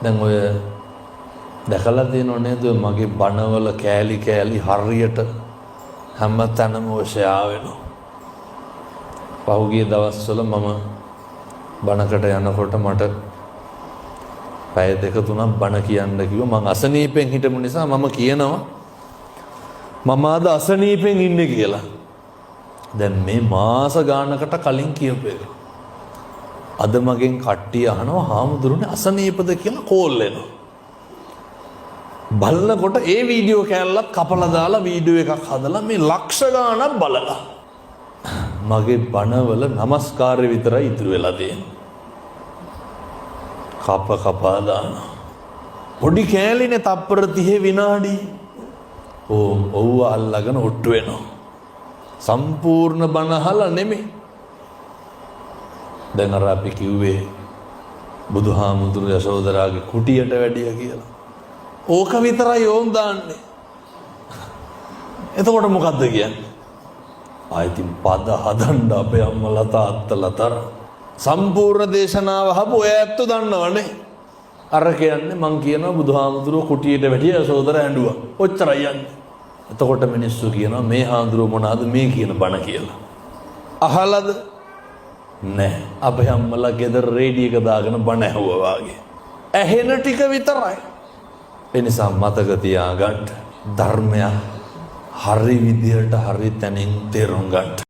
දැන් ඔය දැකලා තියෙනව නේද මගේ බණවල කෑලි කෑලි හරියට හැම තැනම ඔෂයා වෙනවා. පහුගිය දවස්වල මම බණකට යනකොට මට පැය දෙක තුනක් බණ කියන්න කිව්වා. මං අසනීපෙන් හිටපු නිසා මම කියනවා මම අද අසනීපෙන් ඉන්නේ කියලා. දැන් මේ මාස ගානකට කලින් කියපු එක. අද මගෙන් කට්ටිය අහනවා හාමුදුරනේ අසනීපද කියලා කෝල් එනවා. බලනකොට ඒ වීඩියෝ කෑල්ලත් කපලා දාලා වීඩියෝ එකක් හදලා මේ ලක්ෂ ගාණක් බලලා මගේ බණවල নমස්කාරය විතරයි ඉතුරු වෙලා තියෙන්නේ. කපා දානවා. පොඩි කෑලිනේ තප්පර 30 විනාඩි. ඔව්ව අල්ලගෙන ඔට්ටු වෙනවා. සම්පූර්ණ බණ අහලා නෙමෙයි. දැන් අර අපි කිව්වේ බුදුහාමුදුරු යශෝදරාගේ කුටියට වැඩිය කියලා. ඕක විතරයි ඕම් දාන්නේ. එතකොට මොකද්ද කියන්නේ? ආයිතින් පද හදන්න අපේ අම්මලා තාත්තලා තර සම්පූර්ණ දේශනාව අහපු ඔය ඇත්තෝ දන්නවනේ. අර කියන්නේ මං කියනවා බුදුහාමුදුරුවෝ කුටියට වැඩිය යශෝදර ඇඬුවා. ඔච්චරයි යන්නේ. එතකොට මිනිස්සු කියනවා මේ හාමුදුරුවෝ මොනවාද මේ කියන බණ කියලා. අහලාද? නෑ. අපේ අම්මලා ගෙදර රේඩියෝ එක දාගෙන බණ ඇහුවා වගේ. ඇහෙන ටික විතරයි. ඒ නිසා මතක තියාගන්න ධර්මය හරි විදියට හරි තැනින් තේරුම් ගන්න.